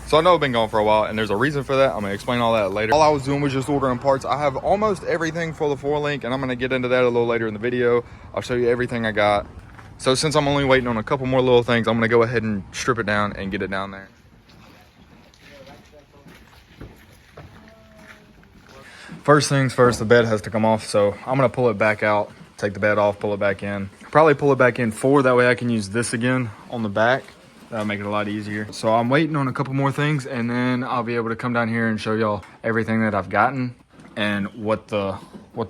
So I know I've been gone for a while, and there's a reason for that. I'm gonna explain all that later. All I was doing was just ordering parts. I have almost everything for the 4-link, and I'm gonna get into that a little later in the video. I'll show you everything I got. So since I'm only waiting on a couple more little things, I'm gonna go ahead and strip it down and get it down there. First things first, the bed has to come off, so I'm gonna pull it back out, take the bed off, pull it back in. Probably pull it back in forward, that way I can use this again on the back. That'll make it a lot easier. So I'm waiting on a couple more things, and then I'll be able to come down here and show y'all everything that I've gotten and what the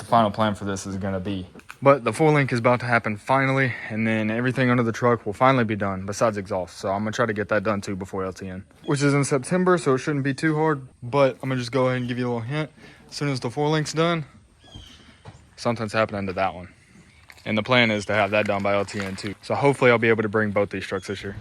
final plan for this is gonna be. But the 4-link is about to happen finally, and then everything under the truck will finally be done besides exhaust. So I'm gonna try to get that done too before LTN, which is in September, so it shouldn't be too hard. But I'm gonna just go ahead and give you a little hint. As soon as the 4-link's done, something's happening to that one. And the plan is to have that done by LTN too. So hopefully I'll be able to bring both these trucks this year.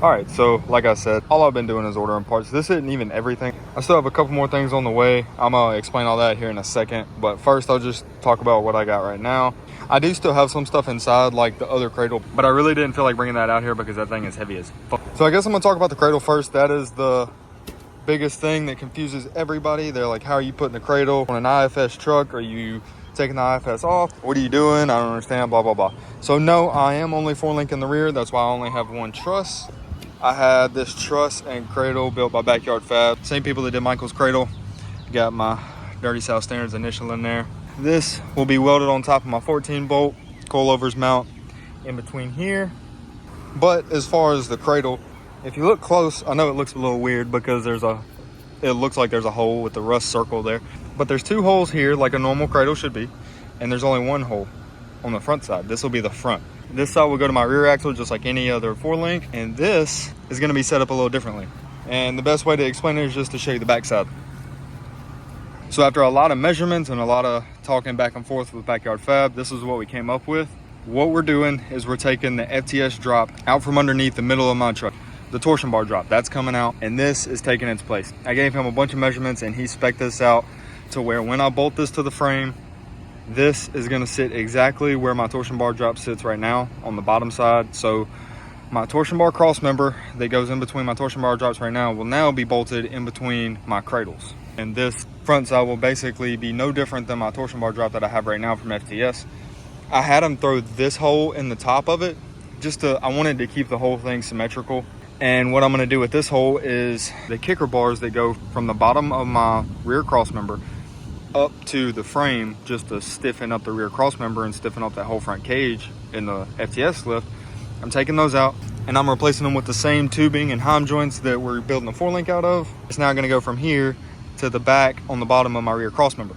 All right, so like I said, all I've been doing is ordering parts. This isn't even everything. I still have a couple more things on the way. I'm gonna explain all that here in a second, but first I'll just talk about what I got right now. I do still have some stuff inside, like the other cradle, but I really didn't feel like bringing that out here because that thing is heavy as fuck. So I guess I'm gonna talk about the cradle first. That is the biggest thing that confuses everybody. They're like, how are you putting the cradle on an IFS truck? Are you taking the IFS off? What are you doing? I don't understand, blah, blah, blah. So no, I am only 4-link in the rear. That's why I only have one truss. I had this truss and cradle built by Backyard Fab. Same people that did Michael's cradle. Got my Dirty South Standards initial in there. This will be welded on top of my 14-bolt coilovers mount in between here. But as far as the cradle, if you look close, I know it looks a little weird because it looks like there's a hole with the rust circle there. But there's 2 holes here like a normal cradle should be. And there's only 1 hole on the front side. This will be the front. This side will go to my rear axle just like any other 4-link, and this is going to be set up a little differently. And the best way to explain it is just to show you the back side. So after a lot of measurements and a lot of talking back and forth with Backyard Fab, this is what we came up with. What we're doing is we're taking the FTS drop out from underneath the middle of my truck. The torsion bar drop, that's coming out, and this is taking its place. I gave him a bunch of measurements and he spec'd this out to where when I bolt this to the frame, this is going to sit exactly where my torsion bar drop sits right now on the bottom side. So my torsion bar cross member that goes in between my torsion bar drops right now will now be bolted in between my cradles. And this front side will basically be no different than my torsion bar drop that I have right now from FTS. I had them throw this hole in the top of it I wanted to keep the whole thing symmetrical. And what I'm going to do with this hole is the kicker bars that go from the bottom of my rear cross member up to the frame, just to stiffen up the rear cross member and stiffen up that whole front cage in the FTS lift. I'm taking those out and I'm replacing them with the same tubing and Heim joints that we're building the 4-link out of. It's now going to go from here to the back on the bottom of my rear cross member.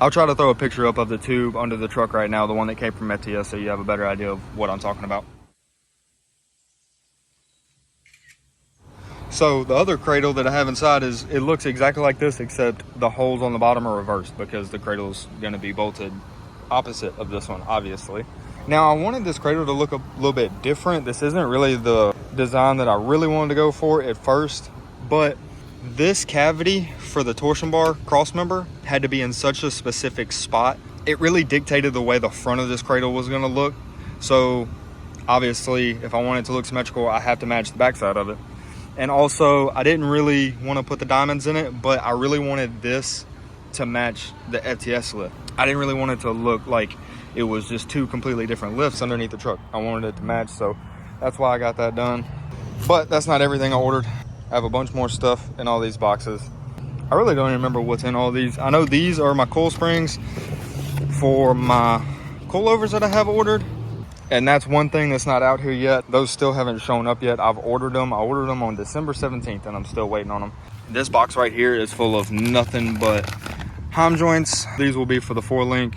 I'll try to throw a picture up of the tube under the truck right now, the one that came from FTS, so you have a better idea of what I'm talking about. So the other cradle that I have inside it looks exactly like this, except the holes on the bottom are reversed because the cradle is going to be bolted opposite of this one, obviously. Now I wanted this cradle to look a little bit different. This isn't really the design that I really wanted to go for at first, but this cavity for the torsion bar cross member had to be in such a specific spot. It really dictated the way the front of this cradle was going to look. So obviously if I want it to look symmetrical, I have to match the backside of it. And also, I didn't really want to put the diamonds in it, but I really wanted this to match the FTS lift. I didn't really want it to look like it was just 2 completely different lifts underneath the truck. I wanted it to match, so that's why I got that done. But that's not everything I ordered. I have a bunch more stuff in all these boxes. I really don't even remember what's in all these. I know these are my coil springs for my coilovers that I have ordered. And that's one thing that's not out here yet. Those still haven't shown up yet. I've ordered them. I ordered them on December 17th and I'm still waiting on them. This box right here is full of nothing but Heim joints. These will be for the 4-link.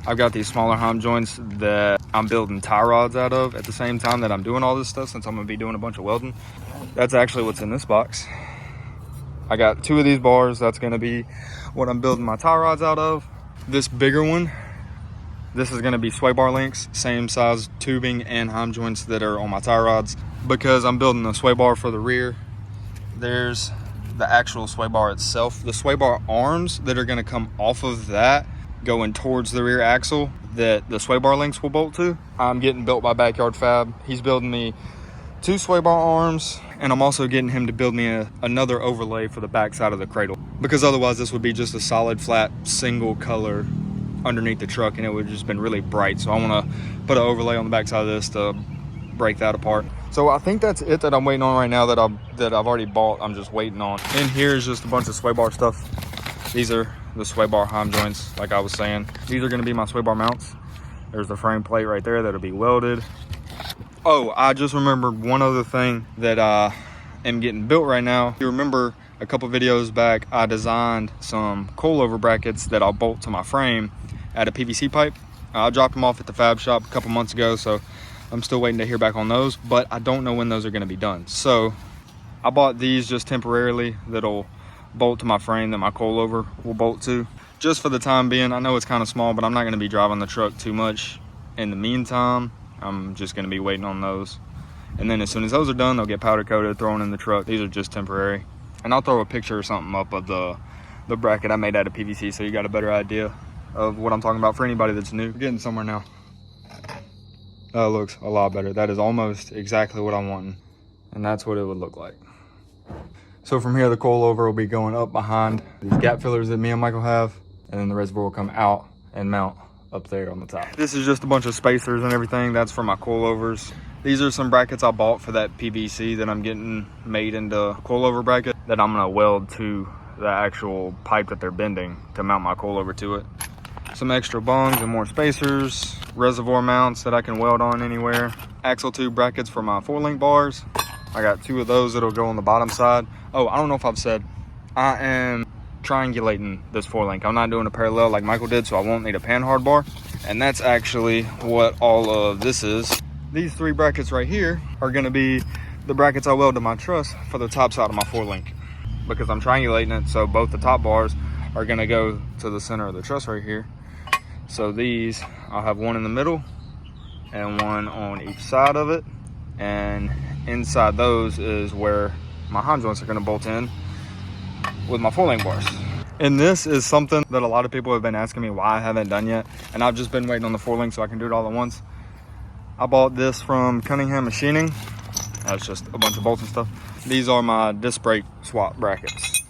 I've got these smaller Heim joints that I'm building tie rods out of at the same time that I'm doing all this stuff, since I'm gonna be doing a bunch of welding. That's actually what's in this box. I got 2 of these bars. That's gonna be what I'm building my tie rods out of. This bigger one, this is gonna be sway bar links, same size tubing and Heim joints that are on my tie rods, because I'm building a sway bar for the rear. There's the actual sway bar itself. The sway bar arms that are going to come off of that going towards the rear axle that the sway bar links will bolt to. I'm getting built by Backyard Fab. He's building me 2 sway bar arms, and I'm also getting him to build me another overlay for the back side of the cradle, because otherwise this would be just a solid flat single color underneath the truck and it would have just been really bright. So I want to put an overlay on the back side of this to break that apart. So I think that's it that I'm waiting on right now, that I've already bought. I'm just waiting on. In here is just a bunch of sway bar stuff. These are the sway bar Heim joints, like I was saying. These are going to be my sway bar mounts. There's the frame plate right there that'll be welded. Oh, I just remembered one other thing that I am getting built right now. You remember a couple videos back, I designed some coilover brackets that I'll bolt to my frame at a PVC pipe. I dropped them off at the fab shop a couple months ago, so I'm still waiting to hear back on those, but I don't know when those are going to be done. So I bought these just temporarily that'll bolt to my frame that my coilover will bolt to, just for the time being. I know it's kind of small, but I'm not going to be driving the truck too much in the meantime. I'm just going to be waiting on those, and then as soon as those are done, they'll get powder coated, thrown in the truck. These are just temporary, and I'll throw a picture or something up of the bracket I made out of PVC, so you got a better idea of what I'm talking about for anybody that's new. We're getting somewhere now. That looks a lot better. That is almost exactly what I'm wanting, and that's what it would look like. So from here, the coilover will be going up behind these gap fillers that me and Michael have, and then the reservoir will come out and mount up there on the top. This is just a bunch of spacers and everything. That's for my coilovers. These are some brackets I bought for that PVC that I'm getting made into coilover bracket that I'm gonna weld to the actual pipe that they're bending to mount my coilover to it. Some extra bungs and more spacers, reservoir mounts that I can weld on anywhere, axle tube brackets for my 4-link bars. I got 2 of those that'll go on the bottom side. Oh, I don't know if I've said, I am triangulating this 4-link. I'm not doing a parallel like Michael did, so I won't need a pan hard bar. And that's actually what all of this is. These 3 brackets right here are gonna be the brackets I weld to my truss for the top side of my 4-link, because I'm triangulating it, so both the top bars are gonna go to the center of the truss right here. So these, I'll have one in the middle and one on each side of it, and inside those is where my Heim joints are going to bolt in with my 4-link bars. And this is something that a lot of people have been asking me why I haven't done yet, and I've just been waiting on the 4-link so I can do it all at once. I bought this from Cunningham Machining. That's just a bunch of bolts and stuff. These are my disc brake swap brackets.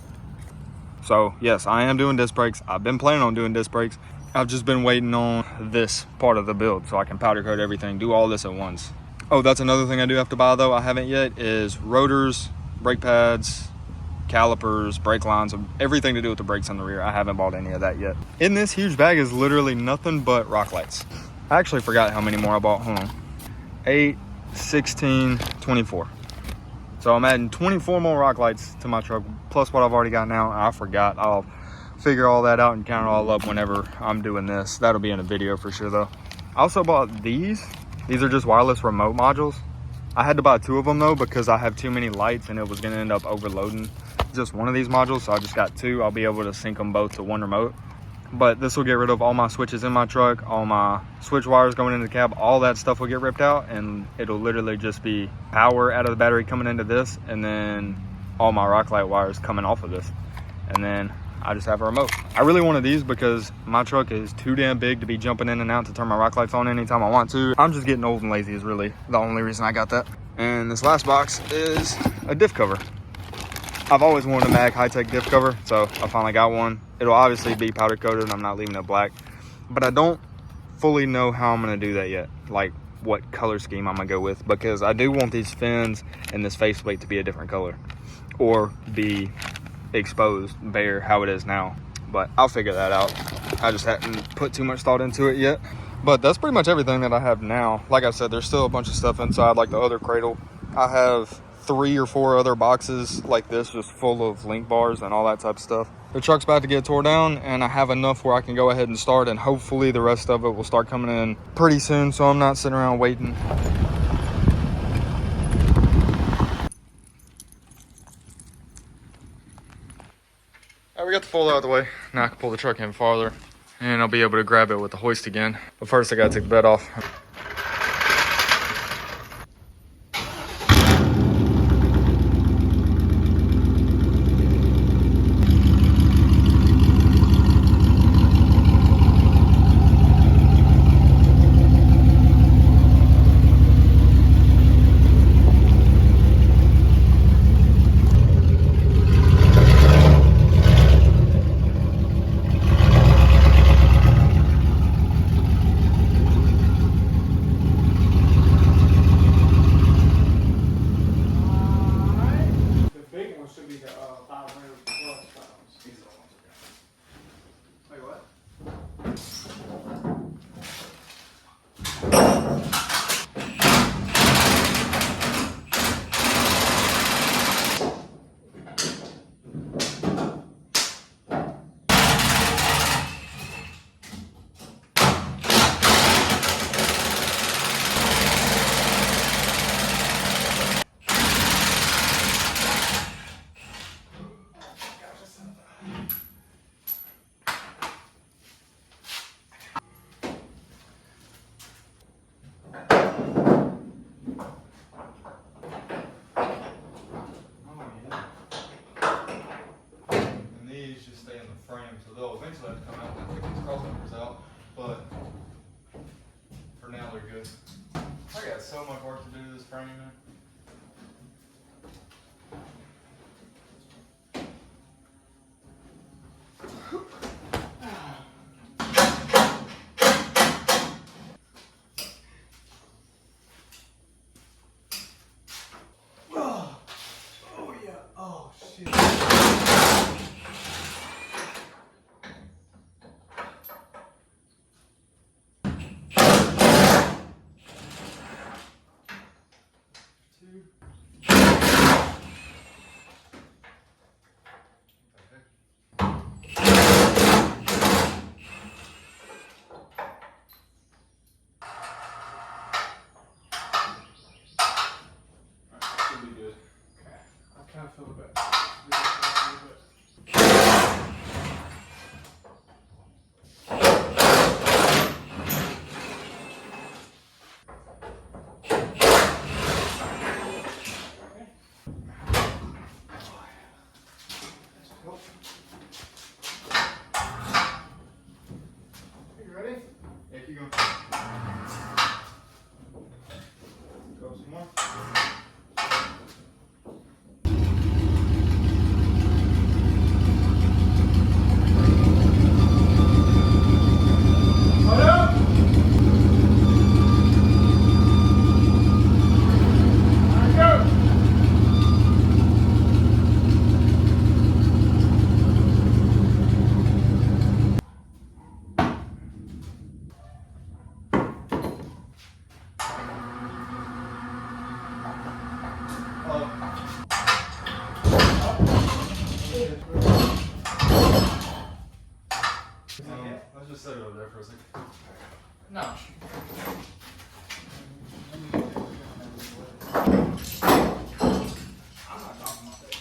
So yes, I am doing disc brakes. I've been planning on doing disc brakes. I've just been waiting on this part of the build so I can powder coat everything, do all this at once. Oh, that's another thing I do have to buy though, I haven't yet, is rotors, brake pads, calipers, brake lines, everything to do with the brakes on the rear. I haven't bought any of that yet. In this huge bag is literally nothing but rock lights. I actually forgot how many more I bought, hold on. 8, 16, 24. So I'm adding 24 more rock lights to my truck, plus what I've already got now. I forgot. I'll figure all that out and count it all up whenever I'm doing this. That'll be in a video for sure though. I also bought these. These are just wireless remote modules. I had to buy 2 of them though because I have too many lights and it was gonna end up overloading just one of these modules, so I just got 2. I'll be able to sync them both to one remote. But this will get rid of all my switches in my truck, all my switch wires going into the cab, all that stuff will get ripped out, and it'll literally just be power out of the battery coming into this, and then all my rock light wires coming off of this. And then I just have a remote. I really wanted these because my truck is too damn big to be jumping in and out to turn my rock lights on anytime I want to. I'm just getting old and lazy is really the only reason I got that. And this last box is a diff cover. I've always wanted a Mag high-tech diff cover, so I finally got one. It'll obviously be powder coated and I'm not leaving it black, but I don't fully know how I'm gonna do that yet. Like what color scheme I'm gonna go with, because I do want these fins and this faceplate to be a different color or be exposed bare how it is now, but I'll figure that out. I just hadn't put too much thought into it yet. But that's pretty much everything that I have now. Like I said, there's still a bunch of stuff inside, like the other cradle. I have 3 or 4 other boxes like this just full of link bars and all that type of stuff. The truck's about to get tore down and I have enough where I can go ahead and start, and hopefully the rest of it will start coming in pretty soon, so I'm not sitting around waiting. We got the fold out of the way. Now I can pull the truck in farther and I'll be able to grab it with the hoist again. But first I gotta take the bed off. frame, so they'll eventually have to come out and pick these cross members out. But for now, they're good. I got so much work to do to this frame, man. Oh yeah. Oh shit. Let's just set it over there for a second. No. I'm not talking about that.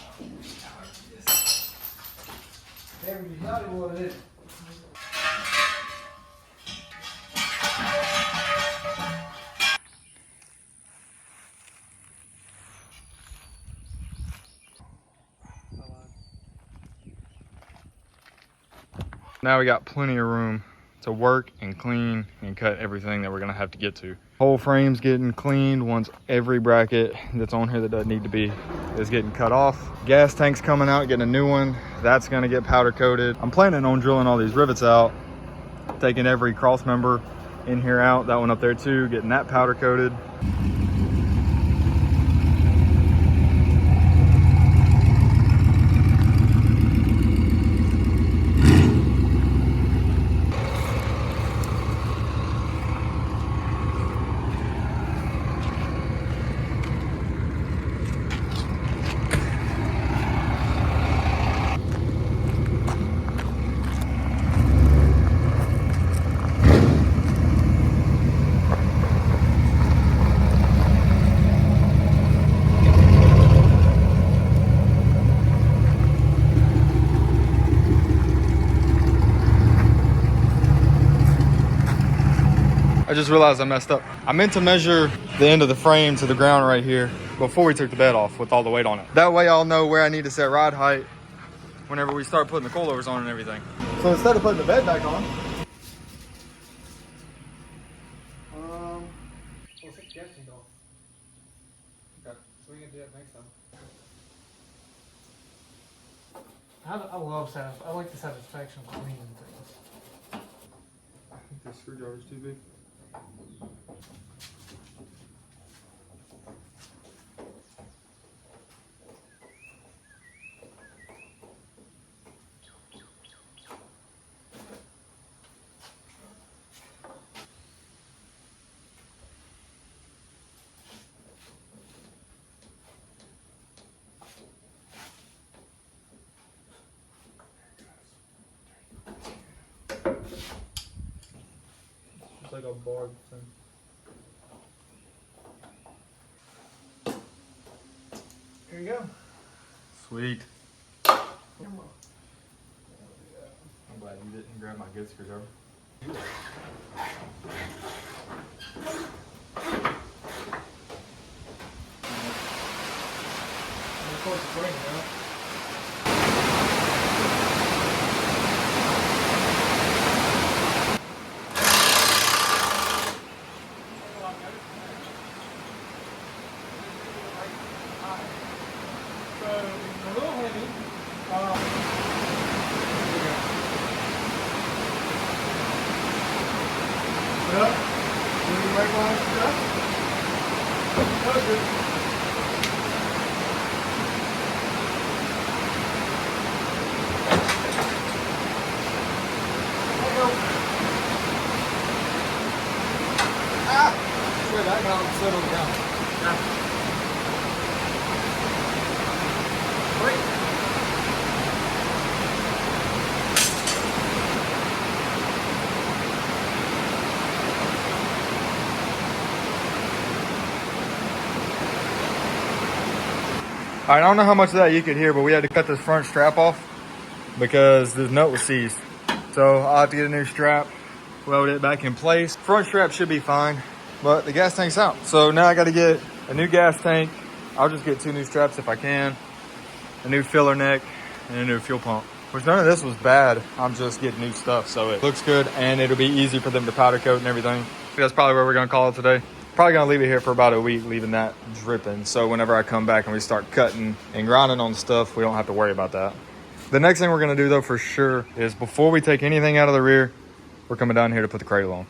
Everybody's what it is. Now we got plenty of room to work and clean and cut everything that we're gonna have to get to. Whole frame's getting cleaned once every bracket that's on here that doesn't need to be is getting cut off. Gas tank's coming out, getting a new one. That's gonna get powder coated. I'm planning on drilling all these rivets out, taking every cross member in here out, that one up there too, getting that powder coated. I just realized I messed up. I meant to measure the end of the frame to the ground right here before we took the bed off with all the weight on it. That way I'll know where I need to set rod height whenever we start putting the coilovers on and everything. So instead of putting the bed back on, We'll take the gas tank off. okay. So we can do that next time. I love I like the satisfaction of cleaning things. I think this screwdriver's too big. It's like a board thing. Here you go. Sweet. Come on. I'm glad you didn't grab my good screwdriver. Of course, it's raining, huh? fine. That was good. Wait, I got it settled down. Wait. All right, I don't know how much of that you could hear, but we had to cut this front strap off because this nut was seized. So I'll have to get a new strap, weld it back in place. Front strap should be fine, but the gas tank's out. So now I got to get a new gas tank. I'll just get 2 new straps if I can, a new filler neck, and a new fuel pump. Which none of this was bad. I'm just getting new stuff, so it looks good, and it'll be easy for them to powder coat and everything. That's probably where we're gonna call it today. Probably gonna leave it here for about a week, leaving that dripping. So whenever I come back and we start cutting and grinding on stuff, we don't have to worry about that. The next thing we're gonna do though for sure is before we take anything out of the rear, we're coming down here to put the cradle on.